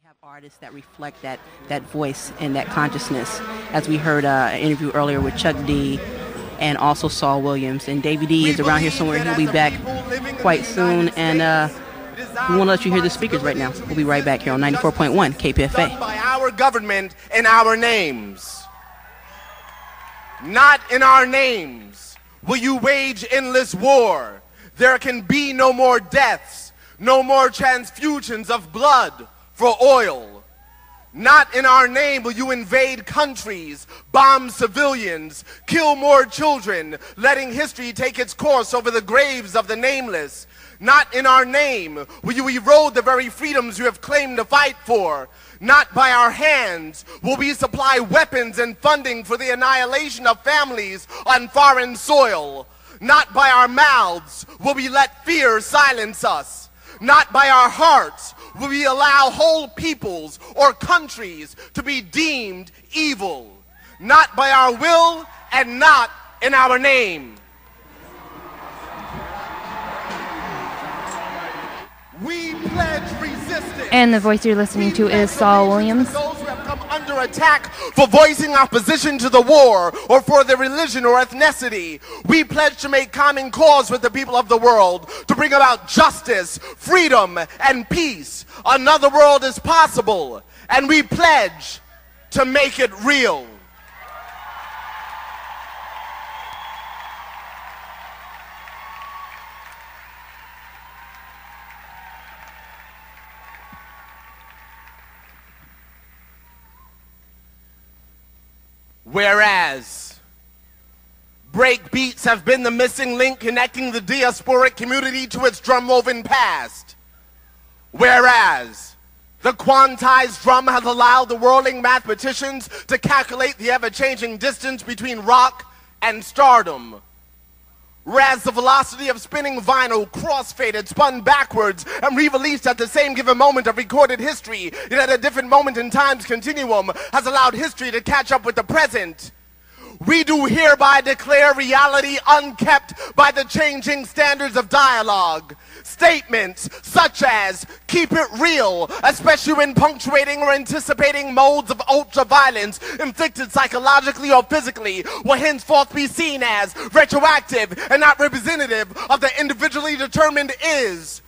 have artists that reflect that voice and that consciousness. As we heard an interview earlier with Chuck D and also Saul Williams. And Davey D is around here somewhere. He'll be back quite soon. And we want to let you hear the speakers right now. We'll be right back here on 94.1 KPFA. By our government in our names. Not in our names will you wage endless war. There can be no more deaths, no more transfusions of blood for oil. Not in our name will you invade countries, bomb civilians, kill more children, letting history take its course over the graves of the nameless. Not in our name will you erode the very freedoms you have claimed to fight for. Not by our hands will we supply weapons and funding for the annihilation of families on foreign soil. Not by our mouths will we let fear silence us. Not by our hearts will we allow whole peoples or countries to be deemed evil. Not by our will and not in our name. We pledge resistance. And the voice you're listening to is Saul Williams. Those who have come under attack for voicing opposition to the war or for their religion or ethnicity. We pledge to make common cause with the people of the world to bring about justice, freedom, and peace. Another world is possible, and we pledge to make it real. Whereas break beats have been the missing link connecting the diasporic community to its drum-woven past. Whereas the quantized drum has allowed the whirling mathematicians to calculate the ever-changing distance between rock and stardom. Whereas the velocity of spinning vinyl cross-faded, spun backwards, and re-released at the same given moment of recorded history, yet at a different moment in time's continuum, has allowed history to catch up with the present. We do hereby declare reality unkept by the changing standards of dialogue. Statements such as, keep it real, especially when punctuating or anticipating modes of ultra-violence inflicted psychologically or physically, will henceforth be seen as retroactive and not representative of the individually determined is.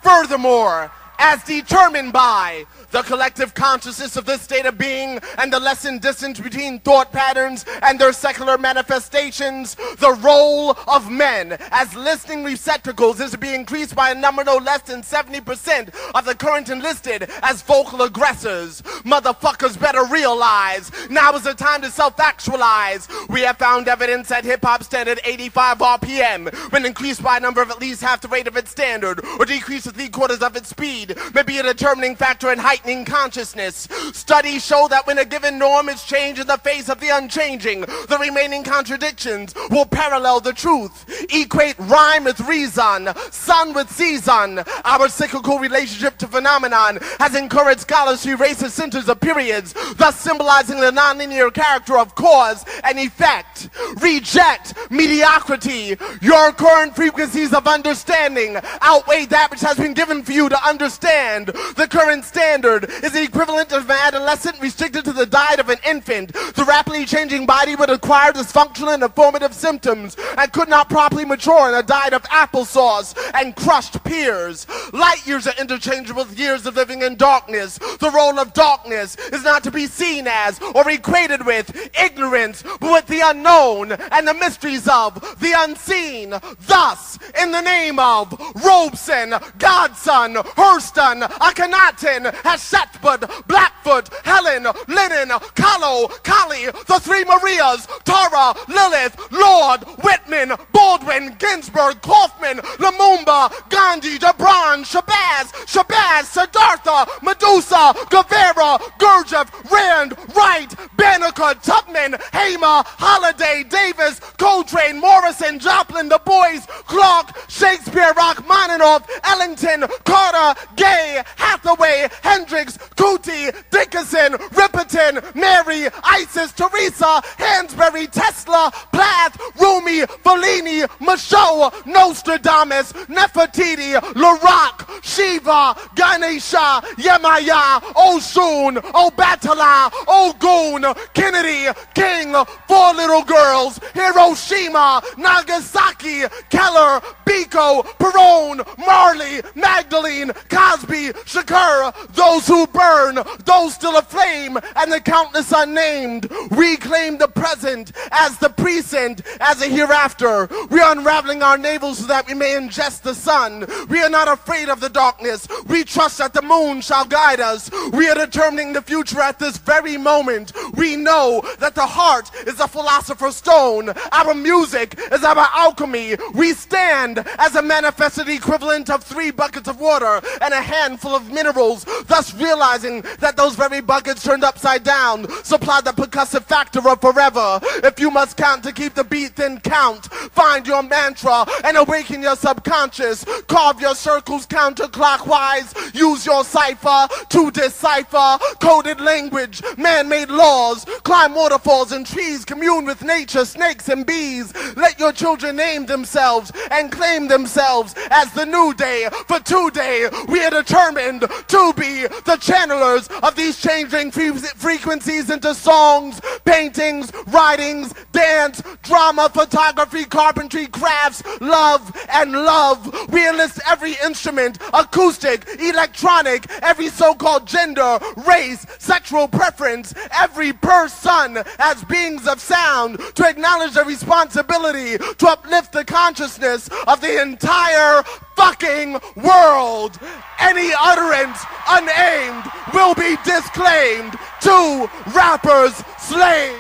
Furthermore, as determined by the collective consciousness of this state of being and the lessened distance between thought patterns and their secular manifestations, the role of men as listening receptacles is to be increased by a number no less than 70% of the current enlisted as vocal aggressors. Motherfuckers better realize, now is the time to self-actualize. We have found evidence that hip-hop stand at 85 RPM when increased by a number of at least half the rate of its standard or decreased to 3/4 of its speed may be a determining factor in heightening consciousness. Studies show that when a given norm is changed in the face of the unchanging, the remaining contradictions will parallel the truth. Equate rhyme with reason, sun with season. Our cyclical relationship to phenomenon has encouraged scholars to erase the centers of periods, thus symbolizing the nonlinear character of cause and effect. Reject mediocrity. Your current frequencies of understanding outweigh that which has been given for you to understand. The current standard is the equivalent of an adolescent restricted to the diet of an infant. The rapidly changing body would acquire dysfunctional and informative symptoms and could not properly mature in a diet of applesauce and crushed pears. Light years are interchangeable with years of living in darkness. The role of darkness is not to be seen as or equated with ignorance, but with the unknown and the mysteries of the unseen. Thus, in the name of Robeson, Godson, Hurston, Akhenaten, Hashatbud, Blackfoot, Helen, Lennon, Kahlo, Kali, the three Marias, Tara, Lilith, Lord, Whitman, Baldwin, Ginsburg, Kaufman, Lumumba, Gandhi, Gibran, Shabazz, Siddhartha, Medusa, Guevara, Gurdjieff, Rand, Wright, Banneker, Tubman, Hamer, Holiday, Davis, Coltrane, Morrison, Joplin, Du Bois, Clark, Shakespeare, Rachmaninoff, Ellington, Carter, Gay, Hathaway, Hendricks, Cootie, Dickinson, Ripperton, Mary, Isis, Teresa, Hansberry, Tesla, Plath, Rumi, Fellini, Masho, Nostradamus, Nefertiti, Larak, Shiva, Ganesha, Yemaya, Oshun, Obatala, Ogun, Kennedy, King, 4 little girls, Hiroshima, Nagasaki, Keller, Biko, Perone, Marley, Magdalene, Cosby, Shakur, those who burn, those still aflame, and the countless unnamed. Reclaim the present as the present, as a hereafter. We are unraveling our navels so that we may ingest the sun. We are not afraid of the darkness. We trust that the moon shall guide us. We are determining the future at this very moment. We know that the heart is a philosopher's stone. Our music is our alchemy. We stand as a manifested equivalent of 3 buckets of water and a handful of minerals, thus realizing that those very buckets turned upside down supply the percussive factor of forever. If you must count to keep the beat, then count. Find your mantra and awaken your subconscious. Carve your circles counterclockwise. Use your cipher to decipher coded language, man-made laws. Climb waterfalls and trees, commune with nature, snakes and bees. Let your children name themselves and claim themselves as the new day. For today, we are determined to be the channelers of these changing frequencies into songs, paintings, writings, dance, drama, photography, carpentry, crafts, love, and love. We enlist every instrument, acoustic, electronic, every so-called gender, race, sexual preference, every person as beings of sound to acknowledge the responsibility to uplift the consciousness of the entire fucking world. Any utterance unaimed will be disclaimed. 2 rappers slain.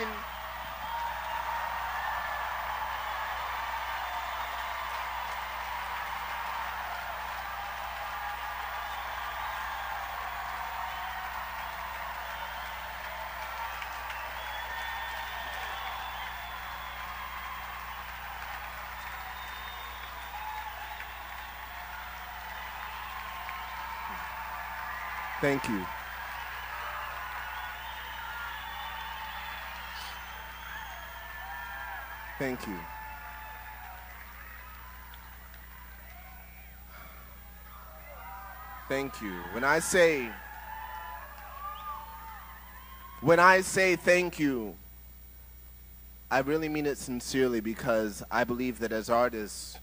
Thank you. Thank you. Thank you. When I say thank you, I really mean it sincerely, because I believe that as artists,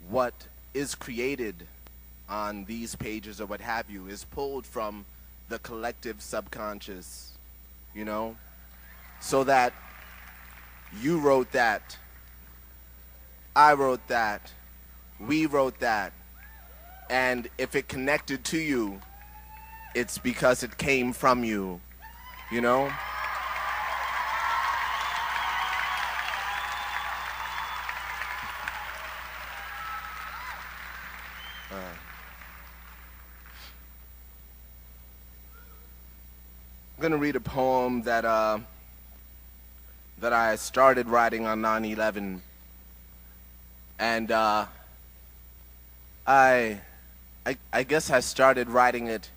what is created on these pages or what have you is pulled from the collective subconscious, you know? So that you wrote that, I wrote that, we wrote that, and if it connected to you, it's because it came from you, you know? I'm going to read a poem that I started writing on 9/11, and I guess I started writing it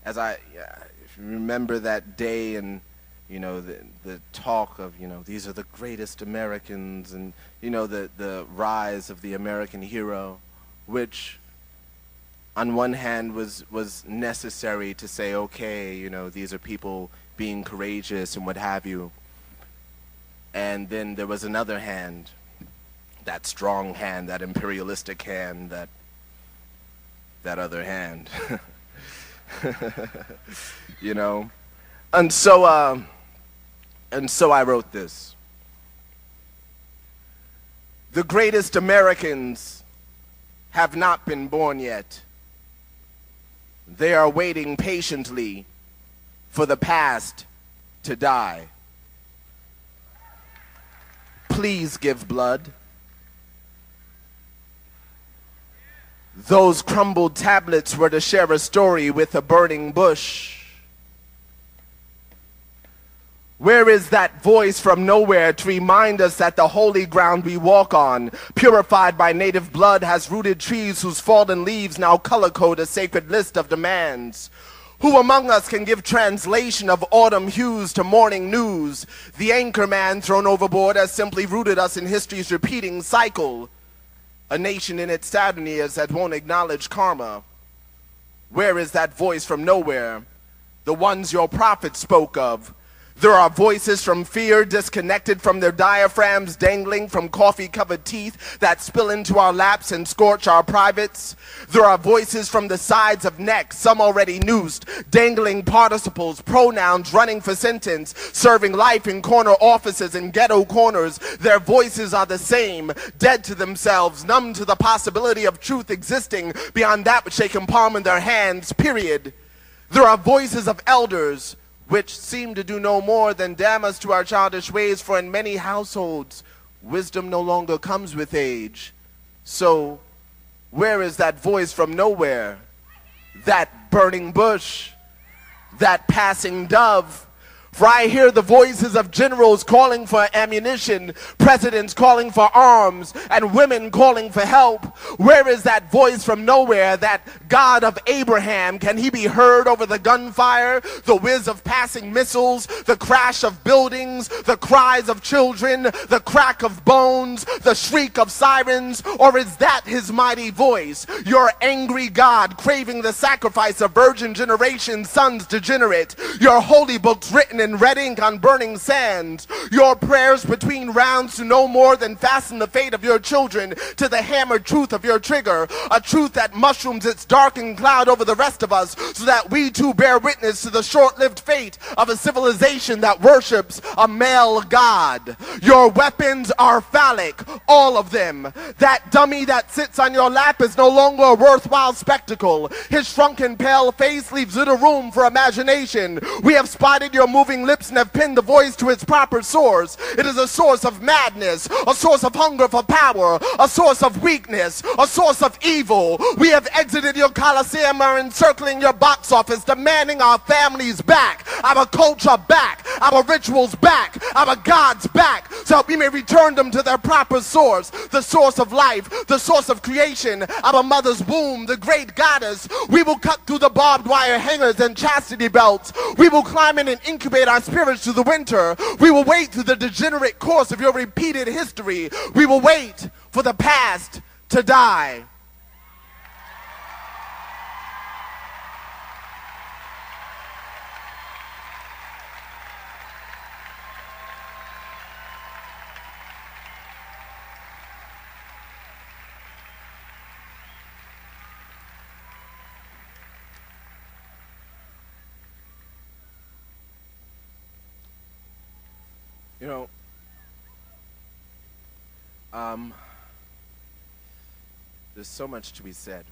as if you remember that day, and you know the talk of, you know, these are the greatest Americans, and you know the rise of the American hero, which on one hand was necessary to say, okay, you know, these are people being courageous and what have you. And then there was another hand, that strong hand, that imperialistic hand, that other hand. You know? And so I wrote this. The greatest Americans have not been born yet. They are waiting patiently for the past to die. Please give blood. Those crumbled tablets were to share a story with a burning bush. Where is that voice from nowhere to remind us that the holy ground we walk on, purified by native blood, has rooted trees whose fallen leaves now color code a sacred list of demands? Who among us can give translation of autumn hues to morning news? The anchor man thrown overboard has simply rooted us in history's repeating cycle. A nation in its saddened years that won't acknowledge karma. Where is that voice from nowhere? The ones your prophet spoke of. There are voices from fear, disconnected from their diaphragms, dangling from coffee-covered teeth that spill into our laps and scorch our privates. There are voices from the sides of necks, some already noosed, dangling participles, pronouns running for sentence, serving life in corner offices and ghetto corners. Their voices are the same, dead to themselves, numb to the possibility of truth existing beyond that which they can palm in their hands, period. There are voices of elders, which seem to do no more than damn us to our childish ways, for in many households, wisdom no longer comes with age. So, where is that voice from nowhere? That burning bush? That passing dove? For I hear the voices of generals calling for ammunition, presidents calling for arms, and women calling for help. Where is that voice from nowhere, that God of Abraham? Can he be heard over the gunfire, the whiz of passing missiles, the crash of buildings, the cries of children, the crack of bones, the shriek of sirens? Or is that his mighty voice, your angry God craving the sacrifice of virgin generation sons degenerate, your holy books written in red ink on burning sands, your prayers between rounds to no more than fasten the fate of your children to the hammered truth of your trigger, a truth that mushrooms its darkened cloud over the rest of us, so that we too bear witness to the short-lived fate of a civilization that worships a male god. Your weapons are phallic, all of them. That dummy that sits on your lap is no longer a worthwhile spectacle. His shrunken pale face leaves little room for imagination. We have spotted your moving lips and have pinned the voice to its proper source. It is a source of madness, a source of hunger for power, a source of weakness, a source of evil. We have exited your coliseum, are encircling your box office, demanding our families back, our culture back, our rituals back, our gods back, so we may return them to their proper source, the source of life, the source of creation, our mother's womb, the great goddess. We will cut through the barbed wire hangers and chastity belts. We will climb in and incubate our spirits through the winter. We will wait through the degenerate course of your repeated history. We will wait for the past to die. You know, there's so much to be said.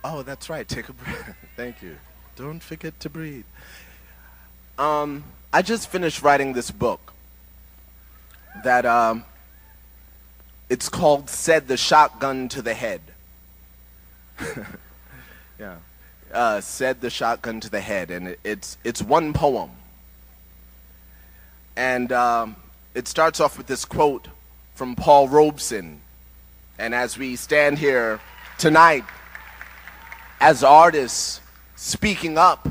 Oh, that's right. Take a breath. Thank you. Don't forget to breathe. I just finished writing this book that it's called Said the Shotgun to the Head. Yeah. Said the Shotgun to the Head, and it's one poem. And it starts off with this quote from Paul Robeson. And as we stand here tonight as artists speaking up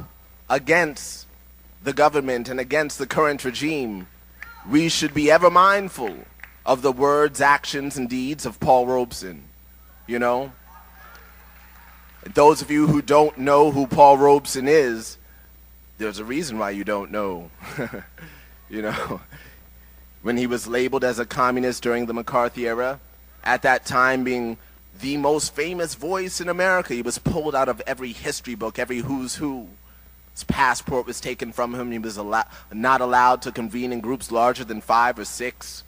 against the government and against the current regime, we should be ever mindful of the words, actions, and deeds of Paul Robeson. You know? Those of you who don't know who Paul Robeson is, there's a reason why you don't know. You know, when he was labeled as a communist during the McCarthy era, at that time being the most famous voice in America, he was pulled out of every history book, every who's who. His passport was taken from him. He was not allowed to convene in groups larger than 5 or 6.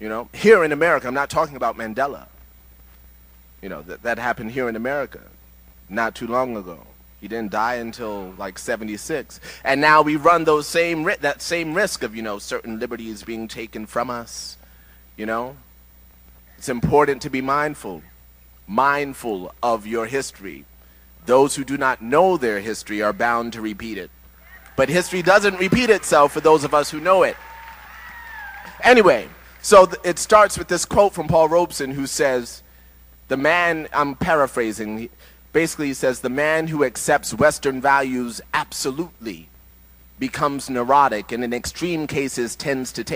You know, here in America, I'm not talking about Mandela. You know, that happened here in America not too long ago. He didn't die until like 76. And now we run that same risk of, you know, certain liberties being taken from us. You know, it's important to be mindful of your history. Those who do not know their history are bound to repeat it. But history doesn't repeat itself for those of us who know it. Anyway, so it starts with this quote from Paul Robeson, who says, the man, I'm paraphrasing, Basically, he says the man who accepts Western values absolutely becomes neurotic and in extreme cases tends to take